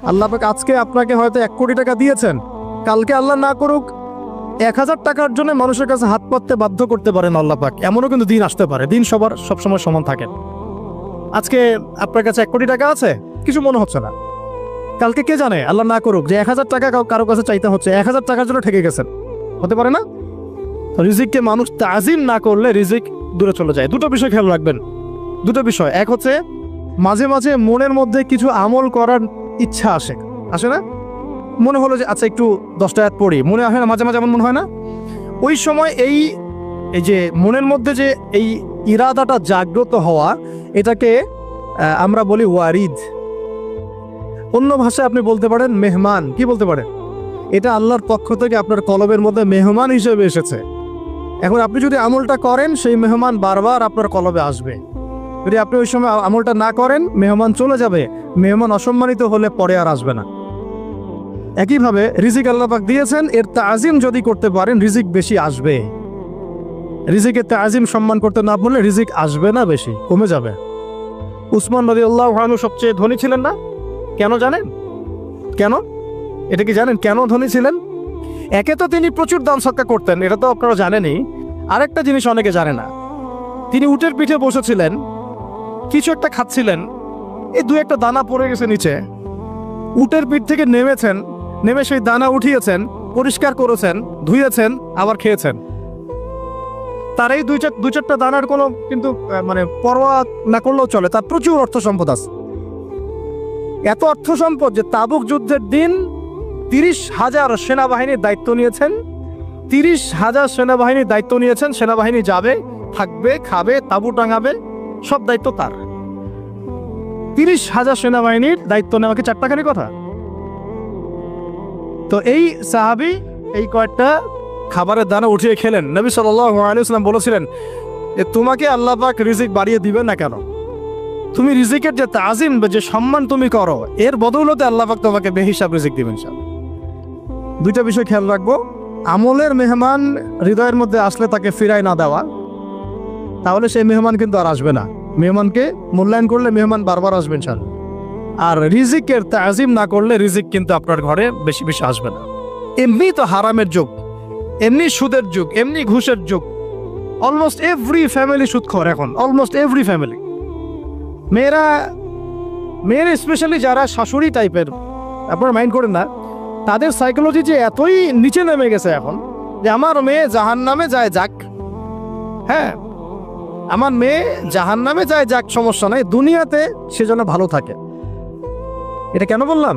আল্লাহ পাক আজকে আপনাকে হয়তো 1 কোটি টাকা দিয়েছেন, কালকে আল্লাহ না করুক 1000 টাকার জন্য মানুষের কাছে হাত পাততে বাধ্য করতে পারেন আল্লাহ পাক। এমনও কিন্তু দিন আসতে পারে, দিন সবার সবসময় সমান থাকে। আজকে আপনার কাছে 1 কোটি টাকা আছে, কিছু মনে হচ্ছে না। কালকে কে জানে, আল্লাহ না করুক যে 1000 টাকা কারো কাছে চাইতে হচ্ছে, 1000 টাকার জন্য ঠকে গেছেন, হতে পারে না? রিজিককে মানুষ তাজিম না করলে রিজিক দূরে চলে যায়। দুটো বিষয় খেয়াল রাখবেন, দুটো বিষয়। এক হচ্ছে মাঝে মাঝে মনের মধ্যে কিছু আমল করার ইচ্ছা আসে না? মনে হলো যে আচ্ছা একটু 10টা আয়াত পড়ি, মনে হয় না মাঝে মাঝে এমন মনে হয় না? ওই সময় এই যে মনের মধ্যে যে এই ইরাদাটা জাগ্রত হওয়া, এটাকে আমরা বলি ওয়ারিদ। অন্য ভাষায় আপনি বলতে পারেন মেহমান। কি বলতে পারেন? এটা আল্লাহর পক্ষ থেকে আপনার কলবের মধ্যে মেহমান হিসেবে এসেছে। এখন আপনি যদি আমলটা করেন, সেই মেহমান বারবার আপনার কলবে আসবে। যদি আপনি ওই সময় আমলটা না করেন, মেহমান চলে যাবে। মেহমান অসম্মানিত হলে পরে আর আসবে না। একইভাবে রিজিক আল্লাহ পাক দিয়েছেন, এর তাজিম যদি করতে পারেন রিজিক বেশি আসবে। রিজিকের তাজিম সম্মান করতে না পারলে রিজিক আসবে না, বেশি কমে যাবে। উসমান রাদিয়াল্লাহু আনহু সবচেয়ে ধনী ছিলেন না? কেন জানেন? কেন? এটা কি জানেন কেন ধনী ছিলেন? একে তো তিনি প্রচুর দান সদকা করতেন, এটা তো আপনারা জানেনই। আরেকটা জিনিস অনেকে জানে না, তিনি উটের পিঠে বসেছিলেন, কিছু একটা খাচ্ছিলেন, এই 2-1টা দানা পড়ে গেছে নিচে। উটের পিঠ থেকে নেমেছেন, নেমে সেই দানা উঠিয়েছেন, পরিষ্কার করেছেন, ধুয়েছেন, আবার খেয়েছেন। তার এই 2-4টা দানার কোনো কিন্তু মানে পরোয়া না করলেও চলে। তার প্রচুর অর্থ সম্পদ আছে, এত অর্থ সম্পদ যে তাবুক যুদ্ধের দিন 30,000 সেনাবাহিনীর দায়িত্ব নিয়েছেন। 30,000 সেনাবাহিনীর দায়িত্ব নিয়েছেন। সেনাবাহিনী যাবে, থাকবে, খাবে, তাবু টাঙাবে, সব দায়িত্ব তার। 30,000 সেনাবাহিনীর দায়িত্ব নেওয়া কি চারটাখানি কথা? তো এই সাহাবী এই কয়েকটা খাবারের দানা উঠিয়ে খেলেন। নবী সাল্লাল্লাহু আলাইহি ওয়াসাল্লাম বলেছিলেন যে তোমাকে আল্লাহ পাক রিজিক বাড়িয়ে দিবেন না কেন? তুমি রিজিকের যে তাজিম, যে সম্মান তুমি করো, এর বদৌলতে আল্লাহ পাক তোমাকে বেহিসাব রিজিক দিবেন। দুইটা বিষয় খেয়াল রাখবো। আমলের মেহমান হৃদয়ের মধ্যে আসলে তাকে ফিরায় না দেওয়া, তাহলে সেই মেহমান কিন্তু আর আসবে না। মেহমানকে মূল্যায়ন করলে মেহমান বারবার আসবেন ইনশাআল্লাহ। আর রিজিকের তাজিম না করলে রিজিক কিন্তু আপনার ঘরে বেশি বেশি আসবে না। এমনি তো হারামের যুগ, এমনি সুদের যুগ, এমনি ঘুষের যুগ। অলমোস্ট এভরি ফ্যামিলি সুদখোর এখন, অলমোস্ট এভরি ফ্যামিলি। মেয়েরা স্পেশালি যারা শাশুড়ি টাইপের, আপনারা মাইন্ড করেন না, তাদের সাইকোলজি যে এতই নিচে নেমে গেছে এখন যে আমার মেয়ে জাহান্নামে যায় যাক। হ্যাঁ, আমার মেয়ে জাহান্নামে যায় যাক, সমস্যা নাই, দুনিয়াতে সে যেন ভালো থাকে। এটা কেন বললাম?